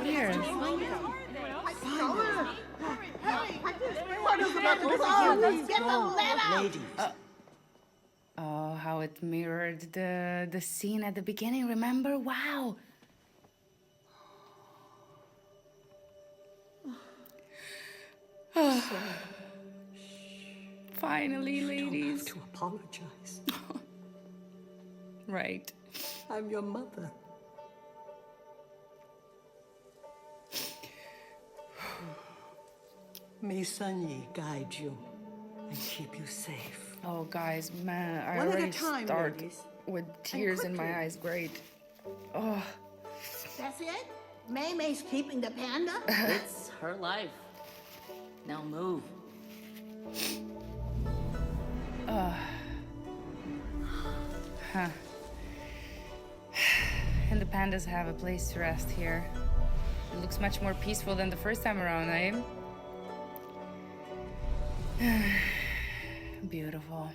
here? Oh, how it mirrored the scene at the beginning, remember? Wow. Finally, ladies. To apologize. Right. I'm your mother. May Sun Yi guide you and keep you safe. Oh, guys, man, I One at a already time, start ladies. with tears in my quickly. eyes. Great. Oh, That's it? Mei Mei's keeping the panda? It's her life. Now move. huh. And the pandas have a place to rest here. It looks much more peaceful than the first time around, eh? Beautiful.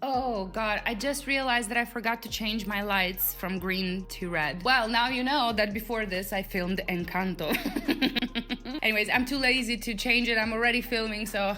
Oh god, I just realized that I forgot to change my lights from green to red. Well, now you know that before this I filmed Encanto. Anyways, I'm too lazy to change it. I'm already filming, so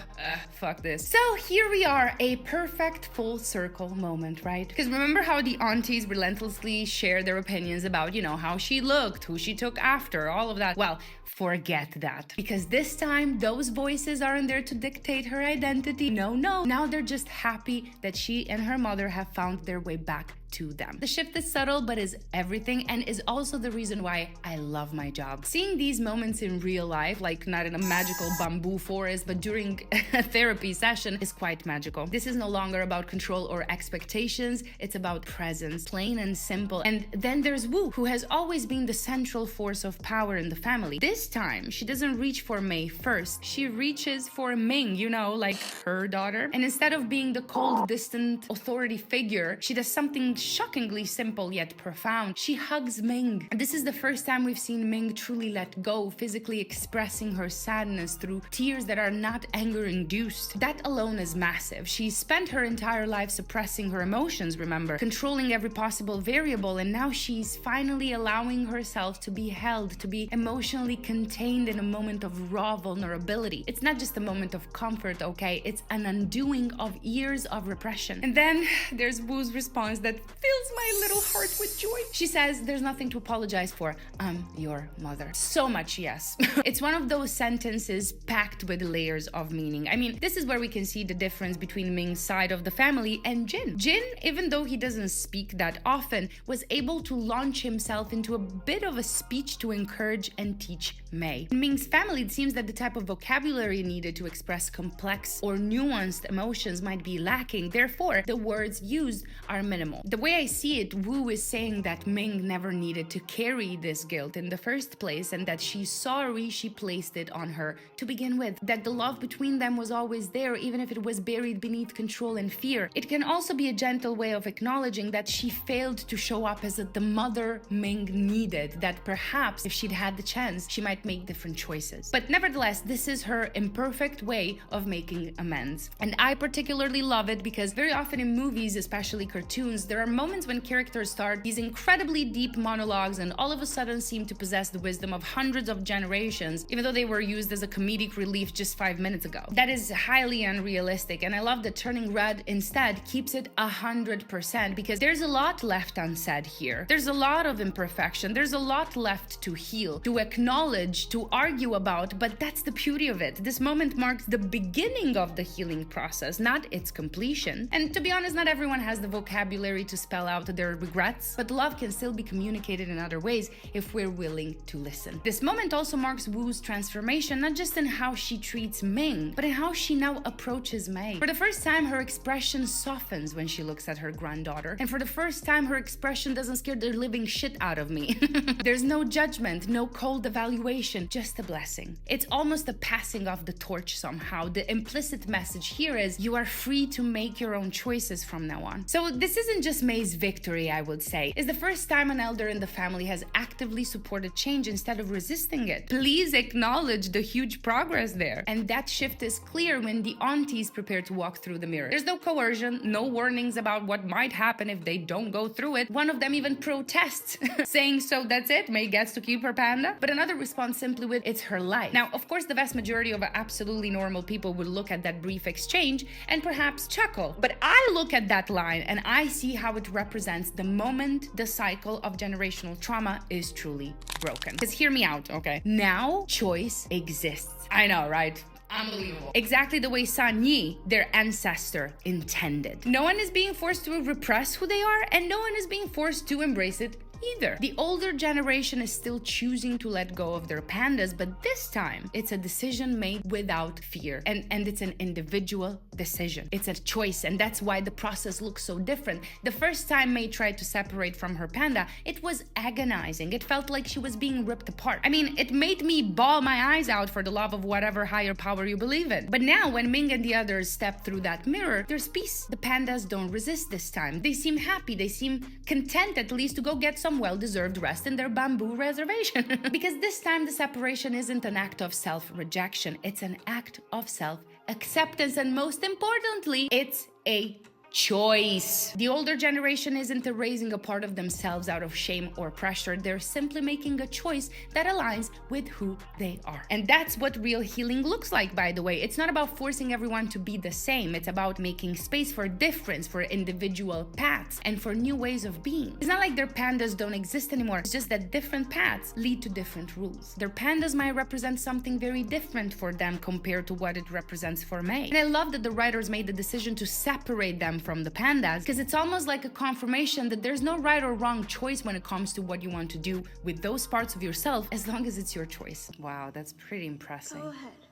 fuck this. So here we are, a perfect full circle moment, right? Because remember how the aunties relentlessly share their opinions about, you know, how she looked, who she took after, all of that. Well, forget that. Because this time, those voices aren't there to dictate her identity. No. Now they're just happy that she and her mother have found their way back to them. The shift is subtle, but is everything, and is also the reason why I love my job. Seeing these moments in real life, like not in a magical bamboo forest, but during a therapy session, is quite magical. This is no longer about control or expectations, it's about presence, plain and simple. And then there's Wu, who has always been the central force of power in the family. This time, she doesn't reach for Mei first, she reaches for Ming, you know, like her daughter. And instead of being the cold, distant authority figure, she does something shockingly simple yet profound. She hugs Ming. This is the first time we've seen Ming truly let go, physically expressing her sadness through tears that are not anger-induced. That alone is massive. She spent her entire life suppressing her emotions, remember, controlling every possible variable, and now she's finally allowing herself to be held, to be emotionally contained in a moment of raw vulnerability. It's not just a moment of comfort, okay? It's an undoing of years of repression. And then there's Wu's response that fills my little heart with joy. She says, there's nothing to apologize for. I'm your mother. So much yes. It's one of those sentences packed with layers of meaning. I mean, this is where we can see the difference between Ming's side of the family and Jin. Jin, even though he doesn't speak that often, was able to launch himself into a bit of a speech to encourage and teach Mei. In Ming's family, it seems that the type of vocabulary needed to express complex or nuanced emotions might be lacking. Therefore, the words used are minimal. The way I see it, Wu is saying that Ming never needed to carry this guilt in the first place, and that she's sorry she placed it on her to begin with. That the love between them was always there, even if it was buried beneath control and fear. It can also be a gentle way of acknowledging that she failed to show up as the mother Ming needed, that perhaps if she'd had the chance, she might make different choices. But nevertheless, this is her imperfect way of making amends. And I particularly love it because very often in movies, especially cartoons, there are moments when characters start these incredibly deep monologues and all of a sudden seem to possess the wisdom of hundreds of generations, even though they were used as a comedic relief just 5 minutes ago. That is highly unrealistic, and I love that Turning Red instead keeps it 100%, because there's a lot left unsaid here. There's a lot of imperfection, there's a lot left to heal, to acknowledge, to argue about, but that's the beauty of it. This moment marks the beginning of the healing process, not its completion. And to be honest, not everyone has the vocabulary to spell out their regrets, but love can still be communicated in other ways if we're willing to listen. This moment also marks Wu's transformation, not just in how she treats Ming, but in how she now approaches Mei. For the first time, her expression softens when she looks at her granddaughter, and for the first time, her expression doesn't scare the living shit out of me. There's no judgment, no cold evaluation, just a blessing. It's almost a passing of the torch somehow. The implicit message here is you are free to make your own choices from now on. So this isn't just May's victory, I would say, is the first time an elder in the family has actively supported change instead of resisting it. Please acknowledge the huge progress there. And that shift is clear when the aunties prepare to walk through the mirror. There's no coercion, no warnings about what might happen if they don't go through it. One of them even protests, saying, so that's it, May gets to keep her panda. But another responds simply with, it's her life. Now, of course, the vast majority of absolutely normal people would look at that brief exchange and perhaps chuckle. But I look at that line and I see how it represents the moment the cycle of generational trauma is truly broken. Because hear me out, okay? Now, choice exists. I know, right? Unbelievable. Exactly the way San Yi, their ancestor, intended. No one is being forced to repress who they are, and no one is being forced to embrace it either. The older generation is still choosing to let go of their pandas, but this time it's a decision made without fear, and it's an individual decision. It's a choice, and that's why the process looks so different. The first time May tried to separate from her panda, it was agonizing. It felt like she was being ripped apart. I mean, it made me bawl my eyes out for the love of whatever higher power you believe in. But now, when Ming and the others step through that mirror, there's peace. The pandas don't resist this time. They seem happy. They seem content, at least, to go get some well-deserved rest in their bamboo reservation. Because this time the separation isn't an act of self-rejection, it's an act of self-acceptance, and most importantly, it's a choice. The older generation isn't erasing a part of themselves out of shame or pressure. They're simply making a choice that aligns with who they are. And that's what real healing looks like, by the way. It's not about forcing everyone to be the same. It's about making space for difference, for individual paths, and for new ways of being. It's not like their pandas don't exist anymore. It's just that different paths lead to different rules. Their pandas might represent something very different for them compared to what it represents for May. And I love that the writers made the decision to separate them from the pandas, because it's almost like a confirmation that there's no right or wrong choice when it comes to what you want to do with those parts of yourself, as long as it's your choice. Wow, that's pretty impressive. Go ahead.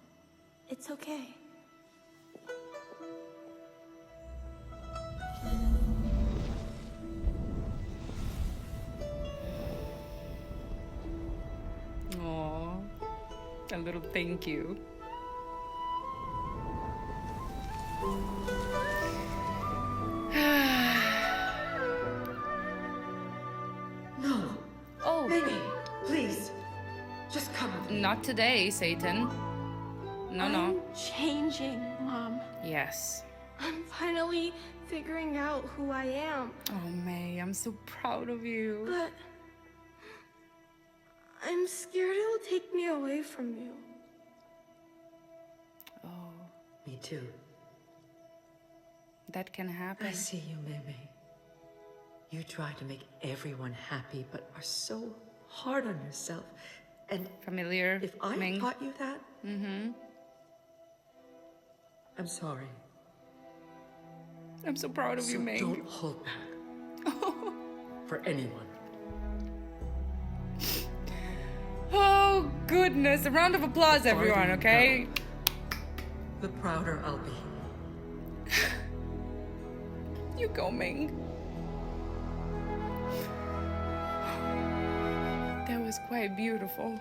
It's okay. Aww, a little thank you. No. Oh, Ming, please. Just come with me. not today, Satan. No, no. I'm changing, Mom. Yes. I'm finally figuring out who I am. Oh, May, I'm so proud of you. But I'm scared it'll take me away from you. Oh, Me too. that can happen. I see you, Ming. You try to make everyone happy, but are so hard on yourself. And Familiar, if I Ming? taught you that, I'm sorry. I'm so proud of So you, Ming. don't hold back. For anyone. Oh, goodness. A round of applause, everyone, you okay? The prouder I'll be. You go, Ming. That was quite beautiful.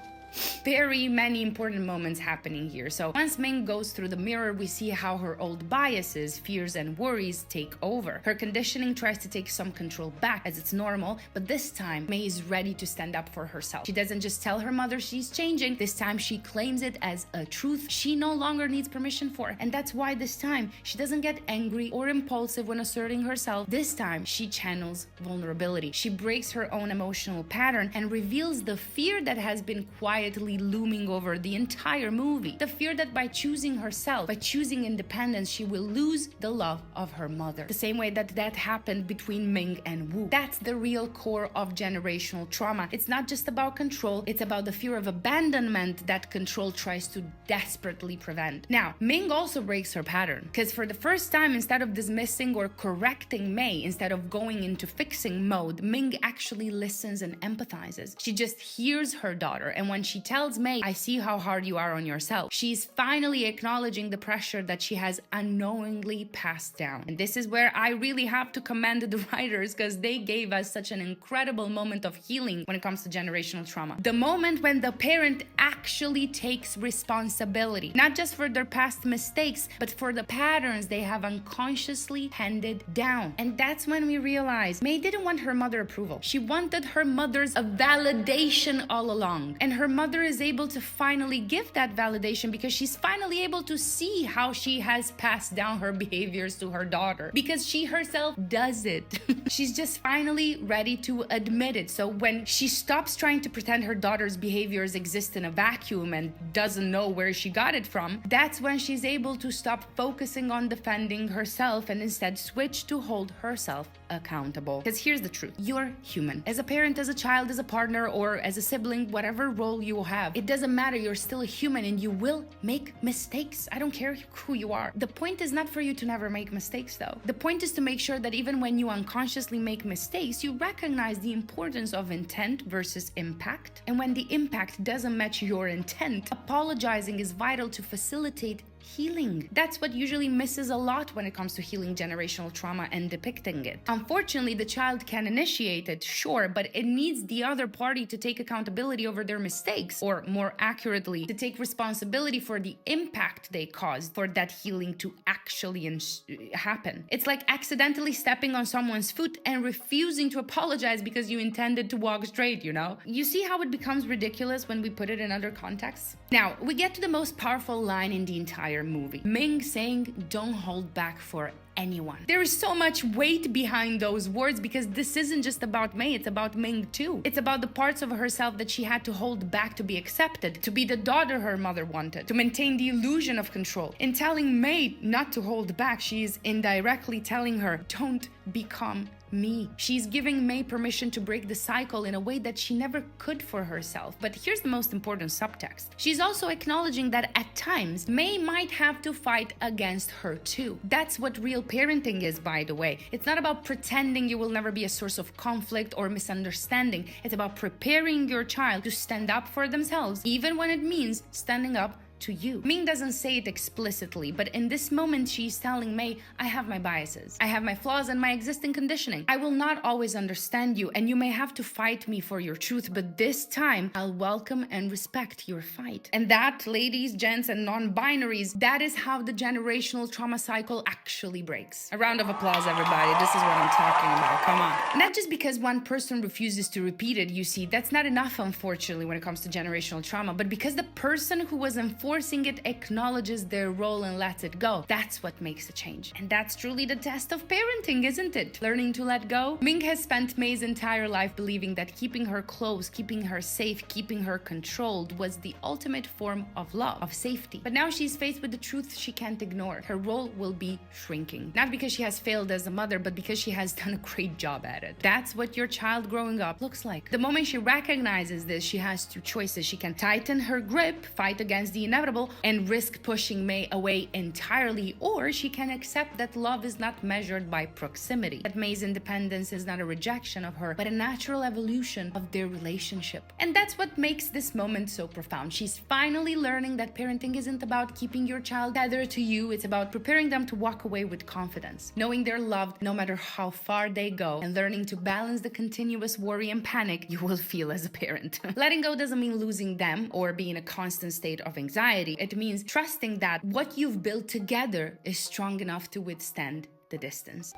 Very many important moments happening here. So once Ming goes through the mirror, we see how her old biases, fears, and worries take over. Her conditioning tries to take some control back, as it's normal, but this time May is ready to stand up for herself. She doesn't just tell her mother she's changing. This time she claims it as a truth she no longer needs permission for. And that's why this time she doesn't get angry or impulsive when asserting herself. This time she channels vulnerability. She breaks her own emotional pattern and reveals the fear that has been quietly looming over the entire movie. The fear that by choosing herself, by choosing independence, she will lose the love of her mother. The same way that happened between Ming and Wu. That's the real core of generational trauma. It's not just about control, it's about the fear of abandonment that control tries to desperately prevent. Now, Ming also breaks her pattern, because for the first time, instead of dismissing or correcting May, instead of going into fixing mode, Ming actually listens and empathizes. She just hears her daughter, and when she tells tells May, I see how hard you are on yourself. She's finally acknowledging the pressure that she has unknowingly passed down. And this is where I really have to commend the writers, because they gave us such an incredible moment of healing when it comes to generational trauma. The moment when the parent actually takes responsibility, not just for their past mistakes, but for the patterns they have unconsciously handed down. And that's when we realize May didn't want her mother approval. She wanted her mother's validation all along. And her mother is able to finally give that validation because she's finally able to see how she has passed down her behaviors to her daughter, because she herself does it. She's just finally ready to admit it. So when she stops trying to pretend her daughter's behaviors exist in a vacuum and doesn't know where she got it from, that's when she's able to stop focusing on defending herself and instead switch to hold herself accountable. Because here's the truth. You're human. As a parent, as a child, as a partner, or as a sibling, whatever role you have, it doesn't matter. You're still a human and you will make mistakes. I don't care who you are. The point is not for you to never make mistakes, though. The point is to make sure that even when you unconsciously make mistakes, you recognize the importance of intent versus impact. And when the impact doesn't match your intent, apologizing is vital to facilitate healing. That's what usually misses a lot when it comes to healing generational trauma and depicting it. Unfortunately, the child can initiate it, sure, but it needs the other party to take accountability over their mistakes, or more accurately, to take responsibility for the impact they caused for that healing to actually happen. It's like accidentally stepping on someone's foot and refusing to apologize because you intended to walk straight, you know? You see how it becomes ridiculous when we put it in other contexts? Now, we get to the most powerful line in the entire movie. Ming saying, "Don't hold back for anyone." There is so much weight behind those words because this isn't just about May, it's about Ming too. It's about the parts of herself that she had to hold back to be accepted, to be the daughter her mother wanted, to maintain the illusion of control. In telling May not to hold back, she is indirectly telling her, don't become me. She's giving May permission to break the cycle in a way that she never could for herself. But here's the most important subtext. She's also acknowledging that at times, May might have to fight against her too. That's what real parenting is, by the way. It's not about pretending you will never be a source of conflict or misunderstanding. It's about preparing your child to stand up for themselves, even when it means standing up to you. Ming doesn't say it explicitly, but in this moment she's telling May, I have my biases, I have my flaws and my existing conditioning. I will not always understand you and you may have to fight me for your truth, but this time I'll welcome and respect your fight. And that, ladies, gents, and non-binaries, that is how the generational trauma cycle actually breaks. A round of applause, everybody. This is what I'm talking about. Come on. Not just because one person refuses to repeat it, you see, that's not enough, unfortunately, when it comes to generational trauma, but because the person who was enforcing it acknowledges their role and lets it go. That's what makes a change. And that's truly the test of parenting, isn't it? Learning to let go. Ming has spent May's entire life believing that keeping her close, keeping her safe, keeping her controlled was the ultimate form of love, of safety. But now she's faced with the truth she can't ignore. Her role will be shrinking. Not because she has failed as a mother, but because she has done a great job at it. That's what your child growing up looks like. The moment she recognizes this, she has two choices. She can tighten her grip, fight against the inevitable, and risk pushing May away entirely, or she can accept that love is not measured by proximity, that May's independence is not a rejection of her, but a natural evolution of their relationship. And that's what makes this moment so profound. She's finally learning that parenting isn't about keeping your child tethered to you, it's about preparing them to walk away with confidence, knowing they're loved no matter how far they go, and learning to balance the continuous worry and panic you will feel as a parent. Letting go doesn't mean losing them or be in a constant state of anxiety. It means trusting that what you've built together is strong enough to withstand the distance.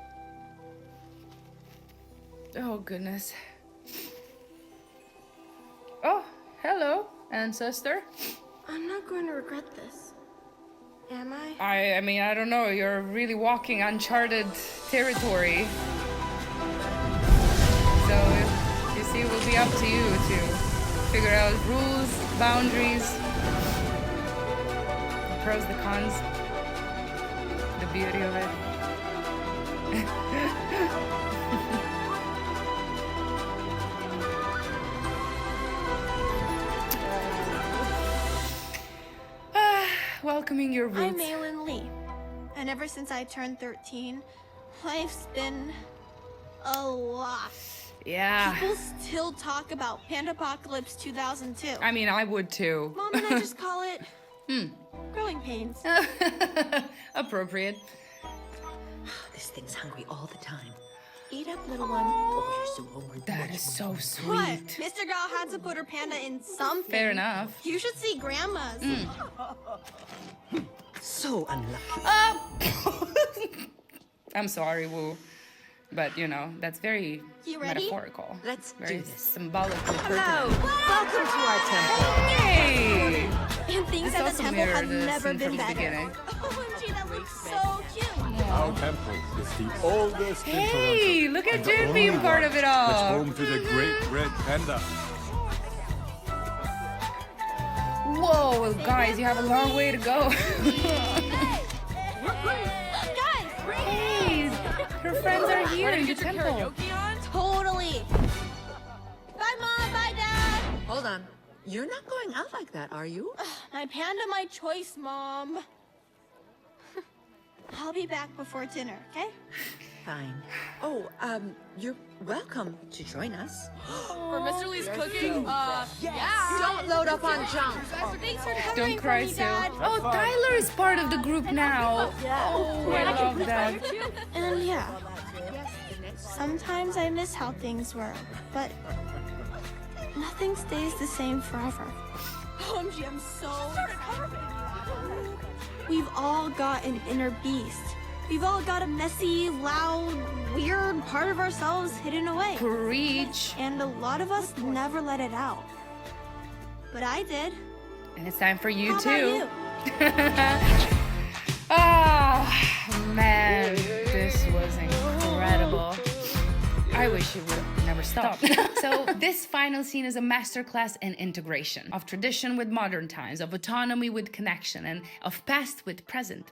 Oh, goodness. Oh, hello, ancestor. I'm not going to regret this. Am I? I mean, I don't know. You're really walking uncharted territory. So, you see, it will be up to you to figure out rules, boundaries, the pros, the cons, the beauty of it. Welcoming your roots. I'm Malin Lee, and ever since I turned 13, life's been a lot. Yeah. People still talk about Pandapocalypse 2002. I mean, I would too. Mom and I just call it growing pains. Appropriate. This thing's hungry all the time. Eat up, little one. Oh, you're so hungry. That is so What? sweet. Mr. Girl had to put her panda in something. Fair enough. You should see Grandma's. So unlucky. I'm sorry, Woo. But, you know, that's very You ready? metaphorical. Let's very do this. symbolically Hello. pertinent. Welcome to our temple. Hey! And things This at the also temple have mirrored the never scene been from the better. beginning. OMG, that looks so cute. Our temple is the oldest in Toronto. Hey, look at and the June only being part one of it that's all. home to the great red panda. Whoa, guys, you have a long way to go. Guys, Hey, her friends are here in the temple. totally. Bye, Mom. Bye, Dad. Hold on. You're not going out like that, are you? My panda, my choice, Mom. I'll be back before dinner, okay? Fine. Oh, you're welcome to join us. For Mr. Lee's cooking? Don't load up on junk. Thanks for covering Don't cry, for me, Sue. Dad. Oh, Tyler is part of the group now. Oh, I love that. And yeah, sometimes I miss how things were, but nothing stays the same forever. OMG, I'm so excited. We've all got an inner beast. We've all got a messy, loud, weird part of ourselves hidden away. Preach. And a lot of us never let it out. But I did. And it's time for you How too. about you? Ah, man, this was incredible. I wish it would have never stopped. So this final scene is a masterclass in integration of tradition with modern times, of autonomy with connection, and of past with present.